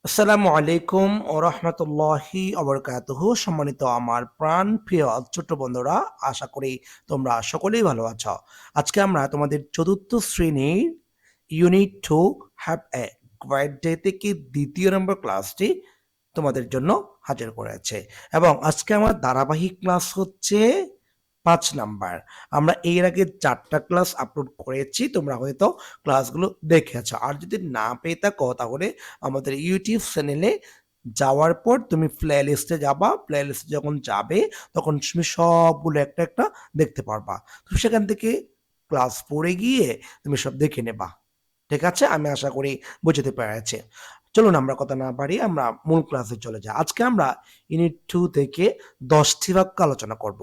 আসসালামু আলাইকুম ও রহমতুল্লাহি অবরকাতুহু। সম্মানিত আমার প্রাণ প্রিয় ছোট্ট বন্ধুরা, আশা করি তোমরা সকলেই ভালো আছো। আজকে আমরা তোমাদের চতুর্থ শ্রেণীর unit 2 have a great day থেকে দ্বিতীয় নম্বর ক্লাসটি তোমাদের জন্য হাজির করেছে এবং আজকে আমার ধারাবাহিক ক্লাস হচ্ছে 5 নাম্বার। আমরা এর আগে 4টা ক্লাস আপলোড করেছি, তোমরা হয়তো ক্লাসগুলো দেখেছো। আর যদি না পেয়ে থাকো তাহলে আমাদের ইউটিউব চ্যানেলে যাওয়ার পর তুমি প্লে লিস্টে যাবা। প্লে লিস্টে যখন যাবে তখন তুমি সবগুলো একটা একটা দেখতে পারবা। তো সেখান থেকে ক্লাস 4 এ গিয়ে তুমি সব দেখে নেবা। ঠিক আছে? আমি আশা করি বুঝতে পেরেছি। চলুন আমরা কথা না বাড়িয়ে আমরা মূল ক্লাসে চলে যাই। আজকে আমরা ইউনিট 2 থেকে 10 টি বাক্য আলোচনা করব।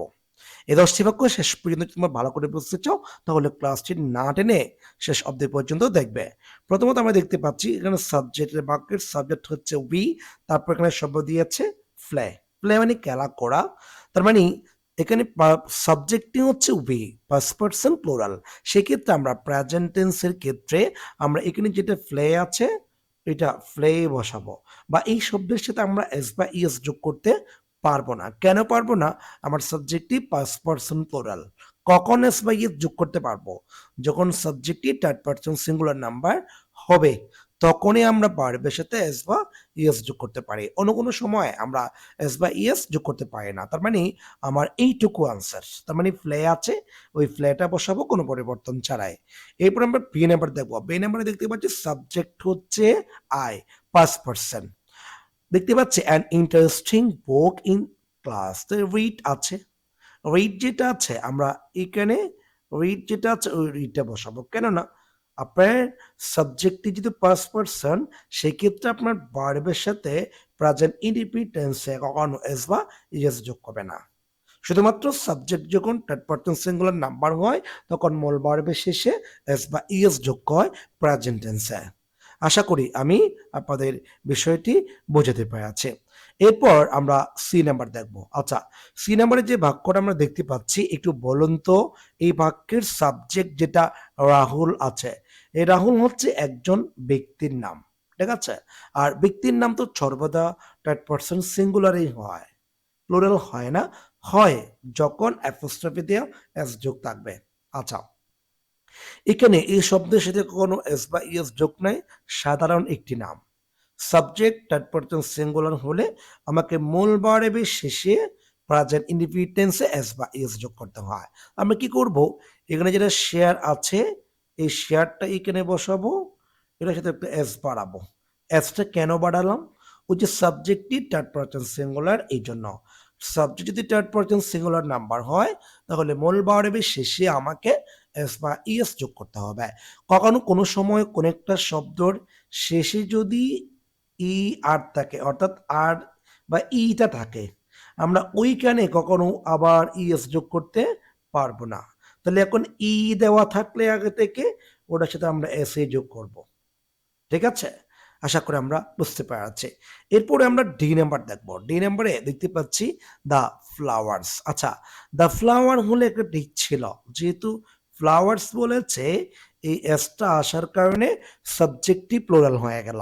এই 10 টি বাক্য শেষ পর্যন্ত যদি তোমরা ভালো করে বুঝতে চাও তাহলে ক্লাসটি না টেনে শেষ অবধি পর্যন্ত দেখবে। প্রথমত আমরা দেখতে পাচ্ছি এখানে সাবজেক্টের বাক্যের সাবজেক্ট হচ্ছে উই, তারপর এখানে শব্দ দিয়েছে ফ্লে। ফ্লে মানে খেলা করা। তার মানে এখানে সাবজেক্টটি হচ্ছে উই, ফার্স্ট পারসন প্লুরাল। সেক্ষেত্রে আমরা প্রেজেন্ট টেন্সের ক্ষেত্রে আমরা এখানে যেটা ফ্লে আছে এটা ফ্লে বসাবো, বা এই শব্দের সাথে আমরা এস বা ইএস যোগ করতে পারবো না। কেন পারবো না? আমার সাবজেক্টটি ফার্স্ট পারসন প্লুরাল। কখন এস বা ইএস যোগ করতে পারবো? যখন সাবজেক্টটি থার্ড পারসন সিঙ্গুলার নাম্বার হবে, তখনই আমরা ভার্বের সাথে এস বা ইএস যোগ করতে পারি। অন্য কোনো সময় আমরা এস বা ইএস যোগ করতে পারি না। তার মানে আমার এইটুকু আনসার। তার মানে ফ্লে আছে, ওই ফ্লেটা বসাবো কোনো পরিবর্তন ছাড়াই। এরপর আমরা বি নাম্বার দেখবো। বি নাম্বারে দেখতে পাচ্ছি সাবজেক্ট হচ্ছে আই, ফার্স্ট পারসন। দেখতে পাচ্ছি an interesting book in class. তো রিড আছে, রিড যেটা আছে আমরা এখানে রিড যেটা আছে ওই রিডটা বসাবো। কেননা আপনার সাবজেক্টটি যদি ফার্স্ট পারসন, সেক্ষেত্রে আপনার ভার্বের সাথে প্রেজেন্ট ইনডিফিনিট টেন্সে কখনো এস বা ইএস যোগ করবে না। শুধুমাত্র সাবজেক্ট যখন থার্ড পারসন সিঙ্গুলার নাম্বার হয় তখন মূল ভার্বের শেষে এস বা ইএস যোগ হয় প্রেজেন্ট টেন্সে। আশা করি আমি আপনাদের বিষয়টি বোঝাতে পেরেছি। এরপর আমরা সি নাম্বার দেখব। আচ্ছা, সি নাম্বারে যে বাক্যটা আমরা দেখতে পাচ্ছি একটু বলুন তো, এই বাক্যের সাবজেক্ট যেটা রাহুল আছে, এই রাহুল হচ্ছে একজন ব্যক্তির নাম। ঠিক আছে? আর ব্যক্তির নাম তো সর্বদা থার্ড পারসন সিঙ্গুলারই হয়, প্লুরাল হয় না। হয় যখন অ্যাপোস্ট্রফি দিয়ে এস যোগ থাকবে। আচ্ছা, এখানে এই শব্দের সাথে কোনো এস বা ইএস যোগ নাই, সাধারণ একটি নাম। সাবজেক্ট থার্ড পারসন সিঙ্গুলার হলে আমাকে মূল ভার্বের শেষে প্রেজেন্ট ইনডিফিনিট টেন্সে এস বা ইএস যোগ করতে হয়। আমরা কি করব? এখানে যেটা শেয়ার আছে এই শেয়ারটা এখানে বসাবো, এটার সাথে একটা এস বাড়াবো। এসটা কেন বাড়ালাম? ওই যে সাবজেক্টটি থার্ড পারসন সিঙ্গুলার, এই জন্য। সাবজেক্ট যদি থার্ড পারসন সিঙ্গুলার নাম্বার হয় তাহলে মূল ভার্বের শেষে আমাকে এস বা ইএস যোগ করতে হবে। কখনো কোনো সময় কোন একটা শব্দর শেষে যদি ই আর থাকে, অর্থাৎ আর বা ইটা থাকে, আমরা ওইখানে কখনো আবার ইএস যোগ করতে পারবো না। তাহলে এখন ই দেওয়া থাকলে আগে থেকে ওটার সাথে আমরা এস এ যোগ করব। ঠিক আছে? আশা করি আমরা বুঝতে পারছি। এরপরে আমরা ডি নাম্বার দেখব। ডি নাম্বারে দেখতে পাচ্ছি দ্য ফ্লাওয়ার্স। আচ্ছা, দ্য ফ্লাওয়ার হলে একটা ঠিক ছিল। যেহেতু ফ্লাওয়ার্স বলেছে, এই এসটা আসার কারণে সাবজেক্টটি প্লুরাল হয়ে গেল।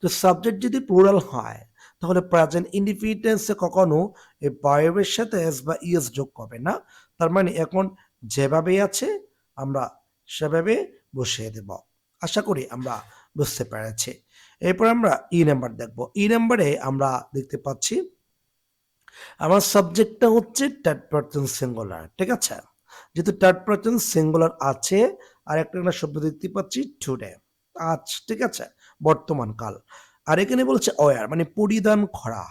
তো সাবজেক্ট যদি প্লুরাল হয় তাহলে প্রেজেন্ট ইনডিফিনিট টেন্সে কখনো এই ভার্বের সাথে এস বা ইএস যোগ করবে না। তার মানে এখন যেভাবেই আছে আমরা সেভাবে বসিয়ে দেব। আশা করি আমরা বুঝতে পেরেছি। এরপর আমরা ই নাম্বার দেখব। ই নাম্বারে আমরা দেখতে পাচ্ছি আমার সাবজেক্টটা হচ্ছে থার্ড পারসন সিঙ্গুলার। ঠিক আছে? যেহেতু থার্ড পারসন সিঙ্গুলার আছে, আর একটা শব্দ দেখতে পাচ্ছি টুডে, আজ। ঠিক আছে? বর্তমান কাল। আর এখানে বলছে ওয়ার মানে পরিধান করা।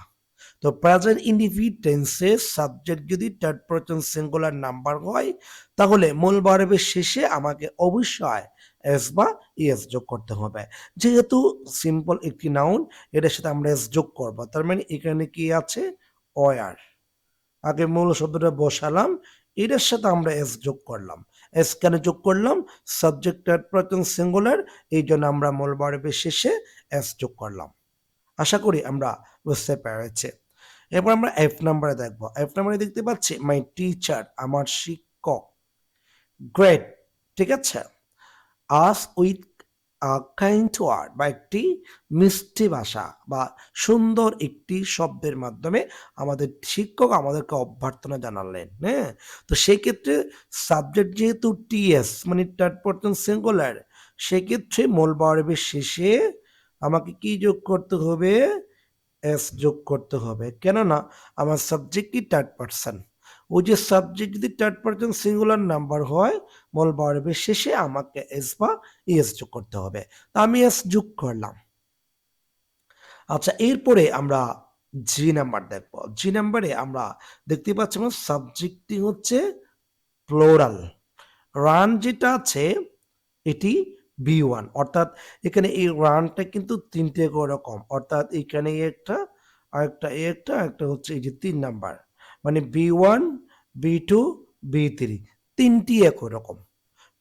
তো প্রেজেন্ট ইনডিফিনিট টেন্সে সাবজেক্ট যদি থার্ড পারসন সিঙ্গুলার নাম্বার হয় তাহলে মূল ভার্বের শেষে আমাকে অবশ্যই এস বা ইএস যোগ করতে হবে। যেহেতু সিম্পল একটি নাউন, এটার সাথে আমরা এস যোগ করব। তার মানে এখানে কি আছে? ওয়ার। আগে মূল শব্দটা বসালাম, এটার সাথে আমরা এস যোগ করলাম। এস কেন যোগ করলাম? সাবজেক্ট থার্ড পারসন সিঙ্গুলার, এই জন্য আমরা মূল ভার্বের শেষে এস যোগ করলাম। আশা করি আমরা বুঝতে পেরেছি। এরপর আমরা এফ নাম্বারে দেখব। এফ নাম্বারে দেখতে পাচ্ছি মাই টিচার, আমার শিক্ষক। গ্রেট। ঠিক আছে? আস উইথ কাইন্ড ওয়ার্ড বা একটি মিষ্টি ভাষা বা সুন্দর একটি শব্দের মাধ্যমে আমাদের শিক্ষক আমাদেরকে অভ্যর্থনা জানালেন, হ্যাঁ? তো সেক্ষেত্রে সাবজেক্ট যেহেতু টিএস মানে থার্ড পারসন সিঙ্গুলার, সেক্ষেত্রে মূল ভার্বের শেষে আমাকে কি যোগ করতে হবে? এস যোগ করতে হবে। কেননা আমার সাবজেক্টই থার্ড পারসন। ওই যে সাবজেক্ট যদি থার্ড পারসন সিঙ্গুলার নাম্বার হয়, মূল ভার্বের শেষে আমাকে এস বা ইএস যোগ করতে হবে। তো আমি এস যোগ করলাম। আচ্ছা, এরপরে আমরা জি নাম্বার দেখব। জি নাম্বারে আমরা দেখতে পাচ্ছি আমার সাবজেক্টটি হচ্ছে প্লোরাল। রান যেটা আছে এটি বি1, অর্থাৎ এখানে এই রানটা কিন্তু ৩ টে করে রকম। অর্থাৎ এখানে একটা, আরেকটা একটা, আরেকটা হচ্ছে এই যে ৩ নাম্বার। মানে বি1, বি2, বি3 ৩টি একই রকম।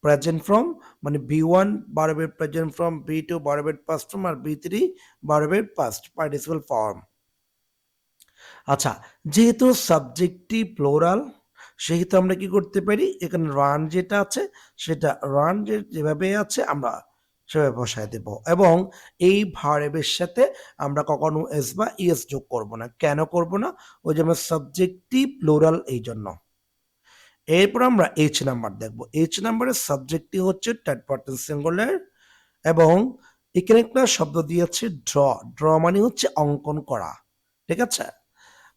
প্রেজেন্ট ফর্ম মানে বি1 ভার্বের প্রেজেন্ট ফর্ম, বি2 ভার্বের পাস্ট ফর্ম আর বি3 ভার্বের পাস্ট পার্টিসিপল ফর্ম। আচ্ছা, যেহেতু সাবজেক্টটি প্লোরাল সেহেতু আমরা কি করতে পারি? এখানে রান যেটা আছে সেটা রান যেভাবে আছে আমরা সেভাবে বসায় দেব এবং এই ভার্বের সাথে আমরা কখনো এস বা ইএস যোগ করব না। কেন করব না? ওই যে আমার সাবজেক্টটি প্লুরাল এই জন্য। এরপর আমরা এইচ নাম্বার দেখব। এইচ নাম্বারের সাবজেক্টটি হচ্ছে থার্ড পারসন সিঙ্গুলার এবং এখানে একটা শব্দ দিয়েছে ড্র। ড্র মানে হচ্ছে অঙ্কন করা। ঠিক আছে?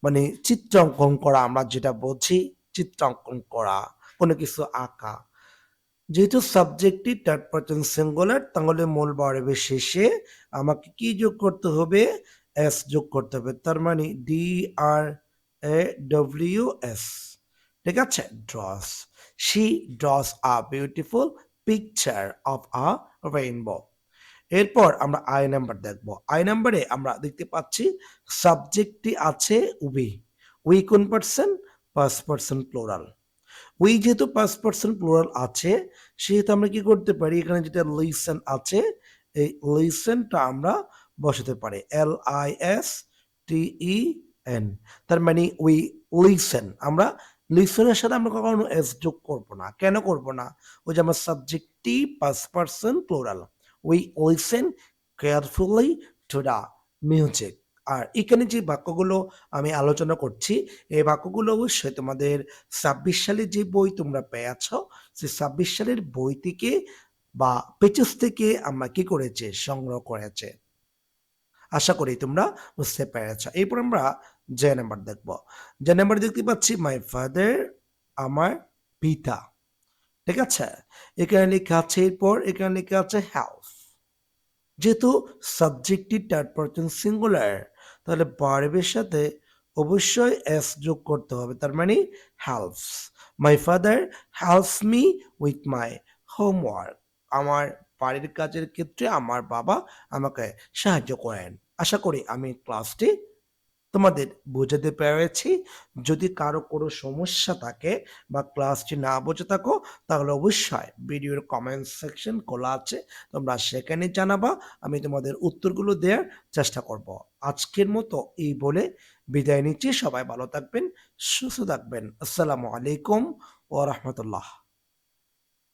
মানে চিত্র অঙ্কন করা, আমরা যেটা বুঝি চিত্র অঙ্কন করা, কোনো কিছু আঁকা। যেহেতু সাবজেক্টটি থার্ড পারসন সিঙ্গুলার তাহলে মূল ভার্বের শেষে আমাকে কি যোগ করতে হবে? এস যোগ করতে হবে। তার মানে D R A W S. ঠিক আছে? Draws. She draws a beautiful picture of a rainbow. এরপর আমরা আই নাম্বার দেখব। আই নাম্বারে আমরা দেখতে পাচ্ছি সাবজেক্টটি আছে উই। উই কোন person? First person plural. We যেহেতু ফার্স্ট পার্সন প্লুরাল আছে সেহেতু আমরা কি করতে পারি? এখানে যেটা লিসেন আছে এই লিসেনটা আমরা বসাতে পারি L I S T E N. তার মানে উই লিসেন। আমরা লিসেনের সাথে আমরা কখনো এস যোগ করব না। কেন করব না? ওই যে আমার সাবজেক্টটি first person plural. We listen carefully to the music. আর এখানে যে বাক্যগুলো আমি আলোচনা করছি এই বাক্যগুলো অবশ্যই তোমাদের ২৬ সালে যে বই তোমরা পেয়েছ সেই ২৬ সালের বই থেকে বা পেজেস থেকে আমরা কি করেছে সংগ্রহ করেছে। আশা করি তোমরা বুঝতে পেরেছ। এরপর আমরা যে নাম্বার দেখব। যে নাম্বার দেখতে পাচ্ছি মাই ফাদার আমার পিতা। ঠিক আছে? এখানে লেখা আছে এরপর এখানে লেখা আছে হেল্প। যেহেতু সাবজেক্টটি থার্ড পারসন সিঙ্গুলার তাহলে ভার্বের সাথে অবশ্যই এস যোগ করতে হবে। তার মানে helps. My father helps me with my homework. আমার বাড়ির কাজের ক্ষেত্রে আমার বাবা আমাকে সাহায্য করেন। আশা করি আমি ক্লাসটি তোমাদের বোঝাতে পেরেছি। যদি কারো কোনো সমস্যা থাকে বা ক্লাসটি না বুঝে থাকো তাহলে অবশ্যই ভিডিওর কমেন্ট সেকশন খোলা আছে। তোমরা সেখানে জানাবা। আমি তোমাদের উত্তরগুলো দেওয়ার চেষ্টা করব। আজকের মতো এই বলে বিদায় নিচ্ছি। সবাই ভালো থাকবেন, সুস্থ থাকবেন। আসসালামু আলাইকুম ওয়া রাহমাতুল্লাহ।